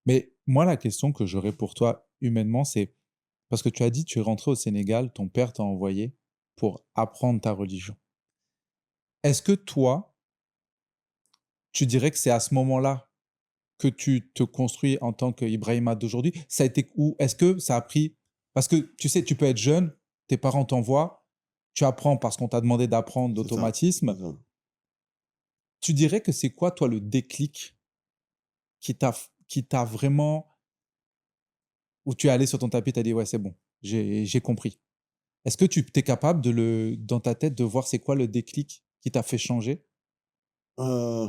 Mais moi, la question que j'aurais pour toi humainement, c'est parce que tu as dit tu es rentré au Sénégal, ton père t'a envoyé pour apprendre ta religion. Est-ce que toi, tu dirais que c'est à ce moment-là que tu te construis en tant qu'Ibrahima d'aujourd'hui? Ça a été où? Est-ce que ça a pris parce que tu sais, tu peux être jeune, tes parents t'envoient, tu apprends parce qu'on t'a demandé d'apprendre C'est ça, d'automatisme. c'est ça. Tu dirais que c'est quoi, toi, le déclic qui t'a vraiment où tu es allé sur ton tapis, tu as dit: «Ouais, c'est bon, j'ai compris». Est-ce que tu es capable dans ta tête, de voir c'est quoi le déclic qui t'a fait changer? Heu,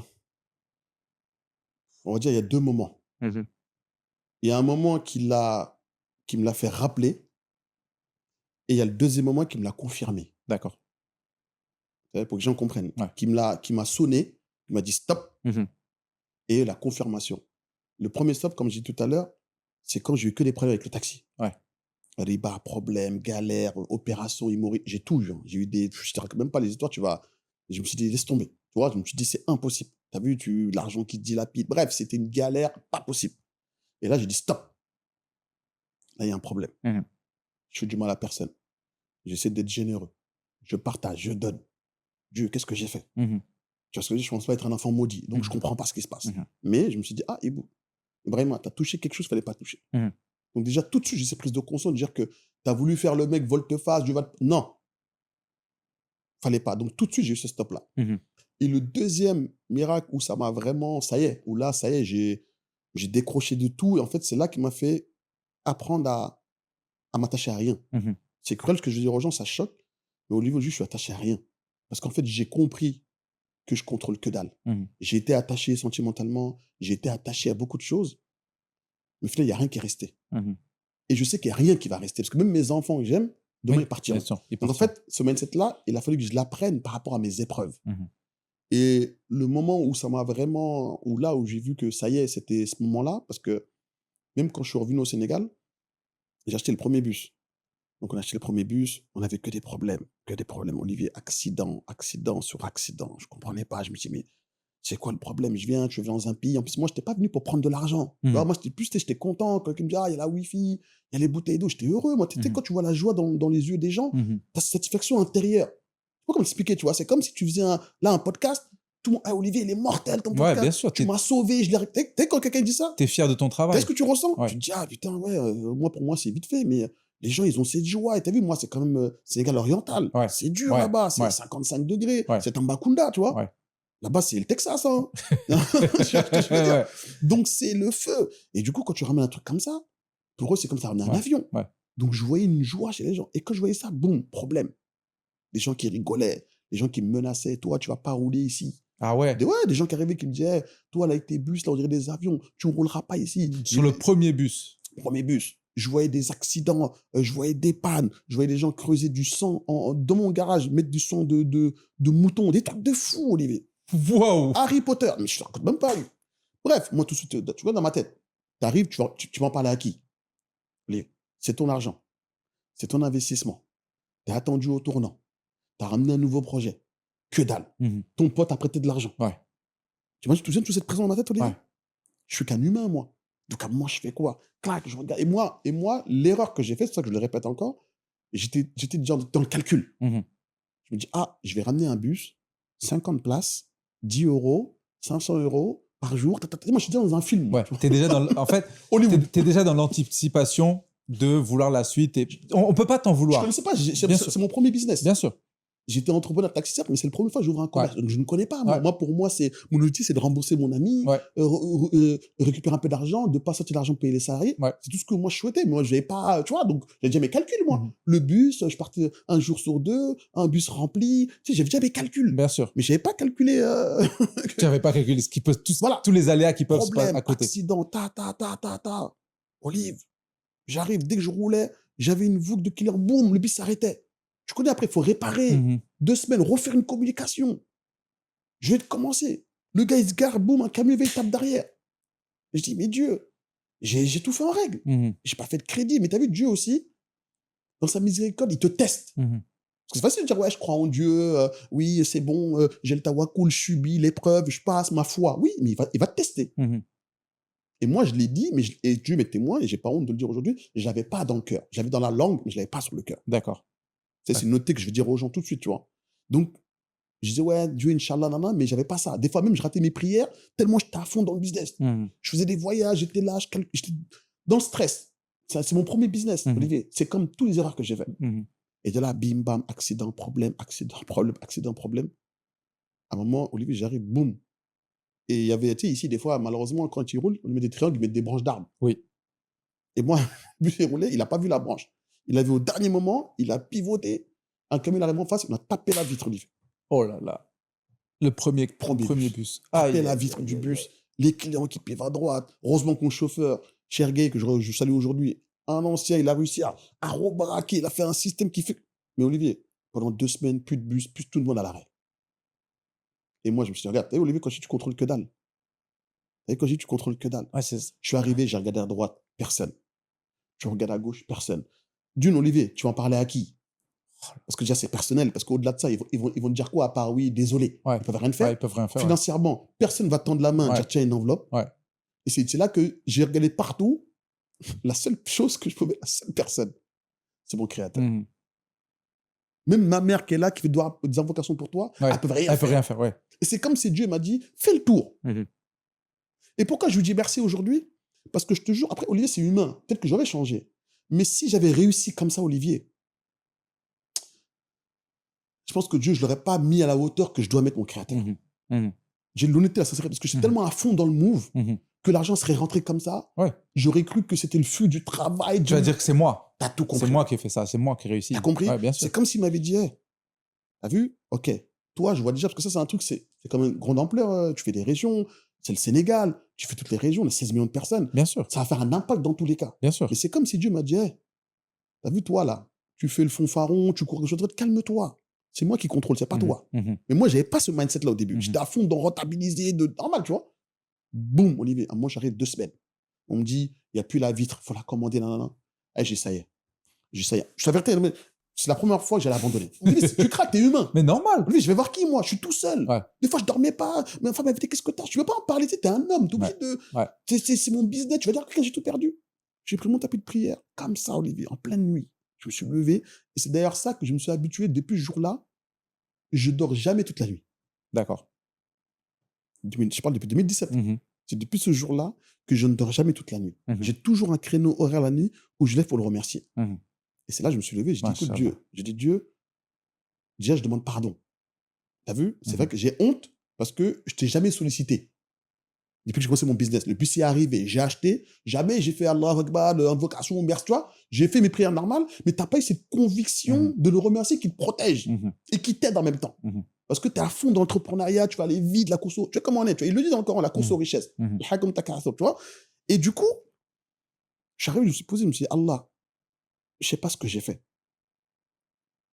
on va dire, il y a 2 moments. Mmh. Il y a un moment qui me l'a fait rappeler et il y a le deuxième moment qui me l'a confirmé. D'accord, Tu sais, pour que les gens comprennent. ouais. Qui m'a sonné, qui m'a dit: «Stop» Mmh. et la confirmation. Le premier stop, comme j'ai dit tout à l'heure, c'est quand j'ai eu que des problèmes avec le taxi. Ouais. Riba, problème, galère, opération, hémorroïde, j'ai tout eu, hein. J'ai eu des je te raconte même pas les histoires, tu vas je me suis dit: «Laisse tomber». Tu vois? Je me suis dit: «C'est impossible». Tu as vu, l'argent qui te dilapide. Bref, c'était une galère pas possible et là, j'ai dit: «Stop, là, il y a un problème. Mmh. Je fais du mal à personne. J'essaie d'être généreux. Je partage, je donne. Dieu, qu'est-ce que j'ai fait?» Mmh. Tu vois ce que je veux dire? Je pense pas être un enfant maudit, donc je Mmh. comprends pas ce qui se passe. Mmh. Mais je me suis dit: «Ah, Ibrahima, tu as touché quelque chose qu'il fallait pas toucher». Mmh. Donc déjà, tout de suite, j'ai cette prise de conscience de dire que tu as voulu faire le mec volte-face, Dieu va te non, fallait pas. Donc tout de suite, j'ai eu ce stop-là. Mmh. Et le deuxième miracle où ça m'a vraiment ça y est, où là, ça y est, j'ai décroché de tout et en fait, c'est là qui m'a fait apprendre à m'attacher à rien. Mmh. C'est cruel ce que je veux dire aux gens, ça choque, mais au niveau juste, je suis attaché à rien. Parce qu'en fait, j'ai compris que je contrôle que dalle. Mmh. J'ai été attaché sentimentalement, j'ai été attaché à beaucoup de choses, mais au final, il y a rien qui est resté. Mmh. Et je sais qu'il y a rien qui va rester parce que même mes enfants que j'aime, demain, Oui, ils bien partiront. sûr, ils Donc en partiront. fait, ce mindset-là, il a fallu que je l'apprenne par rapport à mes épreuves. Mmh. Et le moment où ça m'a vraiment où j'ai vu que ça y est, c'était ce moment-là, parce que même quand je suis revenu au Sénégal, j'ai acheté le premier bus. Donc on a acheté le premier bus, on avait que des problèmes, que des problèmes. Olivier, accident, accident sur accident. Je comprenais pas, je me dis: «Mais c'est quoi le problème? Je viens dans un pays» en plus moi, j'étais pas venu pour prendre de l'argent. Tu vois? Mmh. Moi, j'étais plus, tu sais, j'étais content quand quelqu'un me dit: «Ah, il y a la wifi, il y a les bouteilles d'eau». J'étais heureux, moi. Tu sais, Mmh. quand tu vois la joie dans les yeux des gens, Mmh. tu as cette satisfaction intérieure. Je sais pas comment expliquer, tu vois? C'est comme si tu faisais un podcast, tout le monde: «Ah, Olivier, il est mortel ton Ouais, bien podcast, sûr, tu m'as sauvé, je l'ai ré» tu sais quand quelqu'un dit ça? tu es fier de ton Tu sais ce travail. que tu ressens? Ouais. Tu te dis: «Ah putain, ouais, moi, pour moi, c'est vite fait», mais les gens, ils ont cette joie et tu as vu, moi, c'est quand même, Sénégal oriental. Ouais. C'est dur Ouais. là-bas, c'est Ouais. 55°, Ouais. c'est Tambacounda, tu vois? Ouais. Là-bas, c'est le Texas, hein. Tu vois ce que je veux dire? Ouais. Donc c'est le feu et du coup, quand tu ramènes un truc comme ça, pour eux, c'est comme ça ramener un Ouais. avion. Ouais. Donc je voyais une joie chez les gens et quand je voyais ça, boum, problème. Des gens qui rigolaient, des gens qui me menaçaient: «Toi, tu vas pas rouler ici». Ah ouais, Des gens qui arrivaient qui me disaient: «Toi, là, avec tes bus, là, on dirait des avions, tu ne rouleras pas ici». sur le premier bus. Premier bus, je voyais des accidents, je voyais des pannes, je voyais des gens creuser du sang dans mon garage, mettre du sang de mouton, des trucs de fou, Olivier. Waouh! Harry Potter, mais je te raconte même pas. Bref, moi tout de suite, tu vois dans ma tête, tu vas en parler à qui? Olivier, c'est ton argent, c'est ton investissement. Tu es attendu au tournant, tu as ramené un nouveau projet. Que dalle. Mmh. Ton pote a prêté de l'argent. Ouais. Tu imagines, tu te souviens de toute cette présence dans ma tête, Ouais. Olivier? Je suis qu'un humain, moi. Donc à moi, je fais quoi? Clac, je regarde. Et moi, l'erreur que j'ai faite, c'est ça que je le répète encore, j'étais déjà dans le calcul. Mmh. Je me dis: «Ah, je vais ramener un bus, 50 places, 10 €, 500 € par jour». Ta, ta, ta. Moi, je suis déjà dans un film, moi, Ouais, tu vois? tu es déjà dans l en fait, Hollywood. tu es déjà dans l'anticipation de vouloir la suite et on peut pas t'en Je vouloir. connaissais pas, Bien sûr, c'est mon premier business. bien sûr. J'étais entrepreneur taxisaire, mais c'est la première fois que j'ouvre un Ouais, commerce. Donc je ne connais pas, moi. ouais, Moi, pour moi, c'est mon outil, c'est de rembourser mon ami, ouais, récupérer un peu d'argent, de pas sortir l'argent pour payer les salariés. ouais. C'est tout ce que moi je souhaitais. Mais moi, je vais pas, tu vois, donc j'ai déjà mes calculs, moi. Mmh. Le bus, je partais un jour sur deux, un bus rempli. Tu sais, j'avais déjà mes calculs. Bien sûr. Mais je n'avais pas calculé, Tu avais pas calculé ce qui peut voilà, tous les aléas qui peuvent se passer problème, à côté. accident, ta, ta, ta, ta, ta. Olive, j'arrive, dès que je roulais, j'avais une boucle de killer, boum, le bus s'arrêtait. Tu connais, après, il faut réparer. Mmh. 2 semaines, refaire une communication. Je vais te commencer. Le gars, il se gare, boum, un camion, il tape derrière. Je dis: «Mais Dieu, j'ai tout fait en règle. Mmh. J'ai pas fait de crédit». Mais tu as vu, Dieu aussi, dans sa miséricorde, il te teste. Mmh. Parce que c'est facile de dire: «Ouais, je crois en Dieu, oui, c'est bon, j'ai le tawakkul, je subis l'épreuve, je passe ma foi». Oui, mais il va te tester. Mmh. Et moi, je l'ai dit, et Dieu m'est témoin, et j'ai pas honte de le dire aujourd'hui, je l'avais pas dans le cœur. J'avais dans la langue, mais je l'avais pas sur le cœur. D'accord. Ça, c'est noté que je vais dire aux gens tout de suite, tu vois. Donc, je disais, ouais, Dieu, Inch'Allah, nana, mais j'avais pas ça. Des fois même, je ratais mes prières tellement j'étais à fond dans le business. Je faisais des voyages, j'étais là, j'étais dans le stress. C'est mon premier business, Olivier. C'est comme tous les erreurs que j'ai faites. Et de là, bim, bam, accident, problème, accident, problème, accident, problème. À un moment, Olivier, j'arrive, boum. Et il y avait, tu sais, ici, des fois, malheureusement, quand ils roulent, on lui met des triangles, ils mettent des branches d'arbres. Oui. Et moi, lui, il roulait, il n'a pas vu la branche. Il a vu au dernier moment, il a pivoté. Un camion arrive en face, il a tapé la vitre, Olivier. Oh là là. Le premier bus. Tapé la vitre du bus. Les clients qui pivent à droite. Heureusement que mon chauffeur, Sergei, que je salue aujourd'hui, un ancien, il a réussi à rebraquer. Il a fait un système qui fait. Mais Olivier, pendant 2 semaines, plus de bus, plus tout le monde à l'arrêt. Et moi, je me suis dit, regarde, t'as vu, Olivier, quand je dis tu contrôles que dalle. T'as vu, quand je dis tu contrôles que dalle. Ouais, je suis arrivé, j'ai regardé à droite, personne. Je regarde à gauche, personne. D'une, Olivier, tu vas en parler à qui? Parce que déjà, c'est personnel. Parce qu'au-delà de ça, ils vont te dire quoi à part oui, désolé. Ouais. Ils peuvent rien faire. Ouais, ils peuvent rien faire. Financièrement, personne va te tendre la main, dire tiens, une enveloppe. Ouais. Et c'est là que j'ai regardé partout. La seule chose que je peux mettre, la seule personne, c'est mon créateur. Même ma mère qui est là, qui fait des invocations pour toi, elle peut rien faire. Elle peut rien faire, ouais. Et c'est comme si Dieu m'a dit, fais le tour. Et pourquoi je lui dis merci aujourd'hui? Parce que je te jure, après, Olivier, c'est humain. Peut-être que j'aurais changé. Mais si j'avais réussi comme ça, Olivier, je pense que Dieu, je ne l'aurais pas mis à la hauteur que je dois mettre mon créateur. J'ai l'honnêteté, la sincérité, parce que j'étais tellement à fond dans le move que l'argent serait rentré comme ça. Ouais. J'aurais cru que c'était le fruit du travail. Tu vas dire que c'est moi. T'as tout compris. C'est moi qui ai fait ça, c'est moi qui ai réussi. T'as compris? Ouais, bien sûr. C'est comme s'il m'avait dit, hey, t'as vu? Ok, toi, je vois déjà, parce que ça, c'est un truc, c'est quand même grande ampleur. Tu fais des régions, c'est le Sénégal, tu fais toutes les régions, on a 16 millions de personnes. Bien sûr. Ça va faire un impact dans tous les cas. Bien sûr. Mais c'est comme si Dieu m'a dit, hey, t'as vu, toi, là, tu fais le fanfaron, tu cours, calme-toi. C'est moi qui contrôle, c'est pas toi. Mais moi, j'avais pas ce mindset-là au début. J'étais à fond dans rentabiliser, normal, tu vois. Boum, Olivier. Moi, j'arrive 2 semaines. On me dit, il n'y a plus la vitre, il faut la commander, nanana. Eh, j'essayais. Je t'avertis, c'est la première fois que j'allais abandonner. On me dit, tu craques, t'es humain. Mais normal. Olivier, je vais voir qui, moi? Je suis tout seul. Ouais. Des fois, je dormais pas. Ma femme m'avait dit, qu'est-ce que t'as? Tu veux pas en parler? T'es un homme, t'es obligé de. Ouais. C'est mon business. Tu vas dire que j'ai tout perdu. J'ai pris mon tapis de prière, comme ça, Olivier, en pleine nuit. Je me suis levé. Et c'est d'ailleurs ça que je me suis habitué depuis ce jour-là. Je dors jamais toute la nuit. D'accord. Je parle depuis 2017. C'est depuis ce jour-là que je ne dors jamais toute la nuit. J'ai toujours un créneau horaire la nuit où je lève pour le remercier. Et c'est là que je me suis levé. J'ai dit, écoute, Dieu. J'ai dit, Dieu, déjà, je demande pardon. T'as vu? C'est vrai que j'ai honte parce que je t'ai jamais sollicité. Depuis que j'ai commencé mon business, le bus est arrivé, j'ai acheté, jamais j'ai fait Allah Akbar, l'invocation, merci, toi. J'ai fait mes prières normales, mais t'as pas eu cette conviction de le remercier qui te protège et qui t'aide en même temps. Parce que tu es à fond dans l'entrepreneuriat, tu vas aller vite, la course au... Tu sais comment on est, tu vois, il le dit dans le Coran, la course aux richesses. Tu vois. Et du coup, je suis arrivé, je me suis posé, je me suis dit, Allah, je sais pas ce que j'ai fait.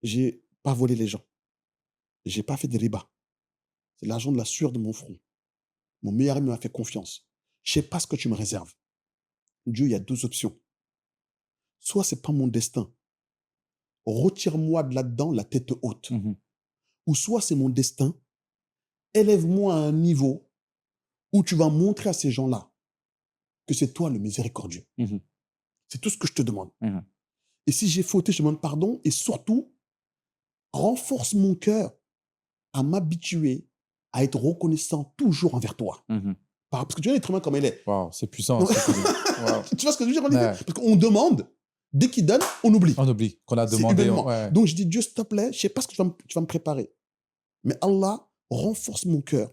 J'ai pas volé les gens. J'ai pas fait de riba. C'est l'argent de la sueur de mon front. Mon meilleur ami m'a fait confiance. Je sais pas ce que tu me réserves. Dieu, il y a 2 options. Soit c'est pas mon destin. Retire-moi de là-dedans la tête haute. Ou soit c'est mon destin. Élève-moi à un niveau où tu vas montrer à ces gens-là que c'est toi le miséricordieux. C'est tout ce que je te demande. Et si j'ai fauté, je demande pardon. Et surtout, renforce mon cœur à m'habituer à être reconnaissant toujours envers toi. Parce que tu vois l'être humain comme il est. Wow, c'est puissant. Wow. Tu vois ce que je veux dire, Olivier? Parce qu'on demande, dès qu'il donne, on oublie. On oublie qu'on a demandé. Donc je dis, Dieu, s'il te plaît, je ne sais pas ce que tu vas me préparer. Mais Allah, renforce mon cœur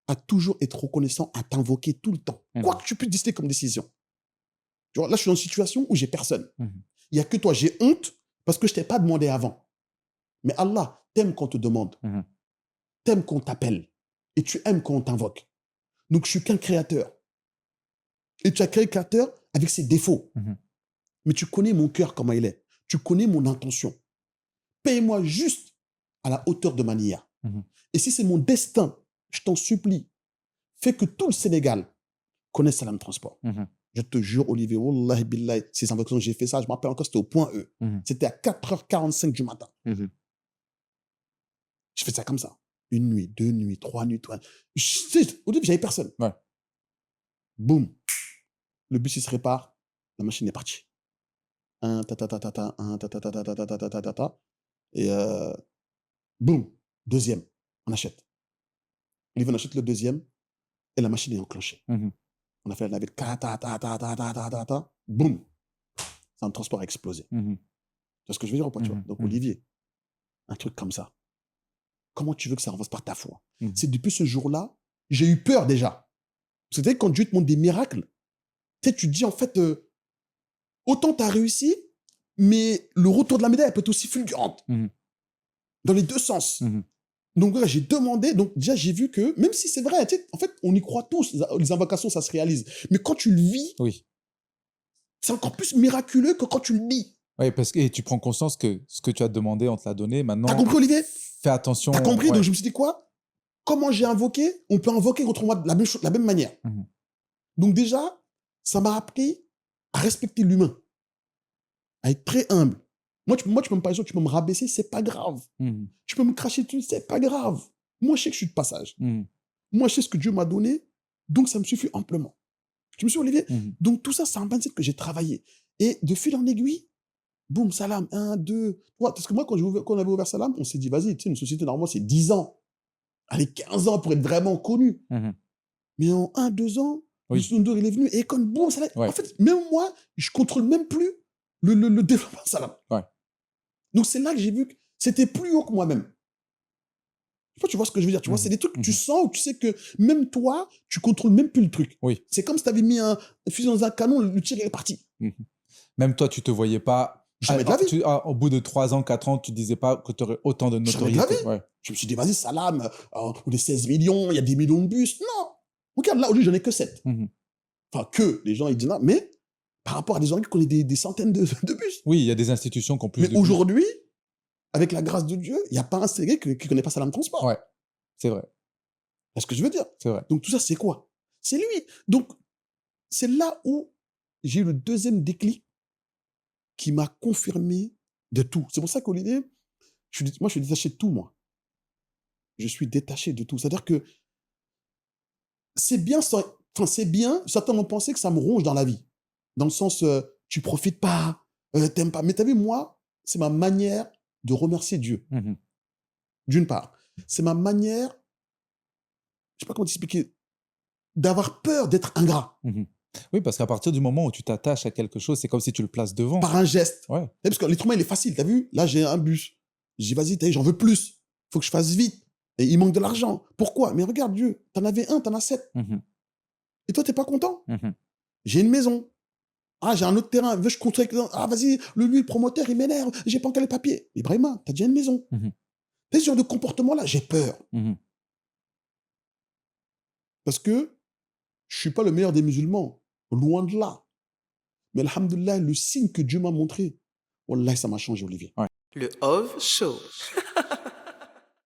à toujours être reconnaissant, à t'invoquer tout le temps. Quoi que tu puisses décider comme décision. Tu vois, là, je suis dans une situation où j'ai personne. Il n'y a que toi. J'ai honte parce que je ne t'ai pas demandé avant. Mais Allah t'aime quand on te demande. T'aimes quand on t'appelle. Et tu aimes quand on t'invoque. Donc, je suis qu'un créateur. Et tu as créé le créateur avec ses défauts. Mais tu connais mon cœur, comment il est. Tu connais mon intention. Paye-moi juste à la hauteur de ma nia. Et si c'est mon destin, je t'en supplie, fais que tout le Sénégal connaisse Salam Transport. Je te jure, Olivier, wallahi billahi, ces invocations, j'ai fait ça, je me rappelle encore, c'était au point E. C'était à 4h45 du matin. Je fais ça comme ça. 1 nuit, 2 nuits, 3 nuits. Au début, j'avais personne. Boum. le bus, il se répare, la machine est partie. Un, ta, ta, ta, ta, ta, un, ta, ta, ta, ta, ta, ta, ta, ta, ta, ta, ta. Et boum, deuxième, on achète. On achète le deuxième et la machine est enclenchée. On a fait la navette, ta, ta, ta, ta, ta, ta, ta, ta, ta, boum, c'est un transport a explosé. Tu vois ce que je veux dire ou pas, tu vois? Donc, Olivier, un truc comme ça, comment tu veux que ça avance par ta foi? C'est depuis ce jour-là, j'ai eu peur déjà. C'est-à-dire quand Dieu te montre des miracles, tu te dis en fait, autant tu as réussi, mais le retour de la médaille elle peut être aussi fulgurante. Dans les deux sens. Donc voilà, j'ai demandé, donc déjà j'ai vu que, même si c'est vrai, tu sais, en fait, on y croit tous, les invocations, ça se réalise. Mais quand tu le vis, Oui. c'est encore plus miraculeux que quand tu le lis. Oui, parce que et tu prends conscience que ce que tu as demandé, on te l'a donné. T'as Maintenant, compris, Olivier? fais attention. T'as compris? Ouais. Donc je me suis dit quoi? Comment j'ai invoqué? On peut invoquer contre moi de la même manière. Donc déjà, ça m'a appris à respecter l'humain, à être très humble. Moi, tu peux me, par exemple, tu peux me rabaisser, c'est pas grave. Tu peux me cracher dessus, c'est pas grave. Moi, je sais que je suis de passage. Moi, je sais ce que Dieu m'a donné, donc ça me suffit amplement. Tu me suis, Olivier? Donc tout ça, c'est un mindset que j'ai travaillé. Et de fil en aiguille, boum, Salam, 1, 2, 3. Parce que moi, quand on avait ouvert Salam, on s'est dit, vas-y, tu sais, une société, normalement, c'est 10 ans. Allez, 15 ans pour être vraiment connu. Mais en 1, 2 ans, le Sundur, il est venu, et comme boum, Salam. En fait, même moi, je contrôle même plus le développement Salam. Donc c'est là que j'ai vu que c'était plus haut que moi-même. Tu vois ce que je veux dire? Tu vois, c'est des trucs que tu sens où tu sais que même toi, tu contrôles même plus le truc. C'est comme si tu avais mis un fusil dans un canon, le tir il est parti. Même toi, tu te voyais pas. Jamais de la vie. Au bout de 3 ans, 4 ans, tu disais pas que tu aurais autant de notoriété. Jamais de la vie. Je me suis dit, vas-y, Salam, on est 16 millions, il y a 10 millions de bus. Non. Regarde, là, aujourd'hui, j'en ai que 7. Enfin, que, les gens, ils disent non, mais par rapport à des gens qui connaissent des centaines de bus. Oui, il y a des institutions qui ont plus de bus. Mais aujourd'hui, avec la grâce de Dieu, il n'y a pas un Sénégalais qui ne connaît pas Salam Transport. Ouais, c'est vrai. C'est ce que je veux dire. C'est vrai. Donc tout ça, c'est quoi? C'est lui. Donc, c'est là où j'ai eu le deuxième déclic qui m'a confirmé de tout. C'est pour ça qu'Olivier, moi, je suis détaché de tout, moi. Je suis détaché de tout. C'est-à-dire que c'est bien, c'est bien, certains vont penser que ça me ronge dans la vie. Dans le sens, tu profites pas, t'aimes pas. Mais t'as vu, moi, c'est ma manière de remercier Dieu. D'une part. C'est ma manière, je sais pas comment t'expliquer, d'avoir peur d'être ingrat. Oui, parce qu'à partir du moment où tu t'attaches à quelque chose, c'est comme si tu le places devant. Par un geste. Ouais. Parce que l'être humain, il est facile. T'as vu? Là, j'ai un bus. J'ai dit, vas-y, j'en veux plus. Faut que je fasse vite. Et il manque de l'argent. Pourquoi? Mais regarde, Dieu, t'en avais un, t'en as 7. Et toi, t'es pas content? J'ai une maison. Ah, j'ai un autre terrain. Veux-je construire? Ah, vas-y, le promoteur, il m'énerve. J'ai pas encore les papiers. Ibrahima, t'as déjà une maison. Ce genre de comportement-là, j'ai peur. Parce que je suis pas le meilleur des musulmans. Loin de là. Mais alhamdoulilah, le signe que Dieu m'a montré, wallah, ça m'a changé, Olivier. Ouais. Le Ov Show.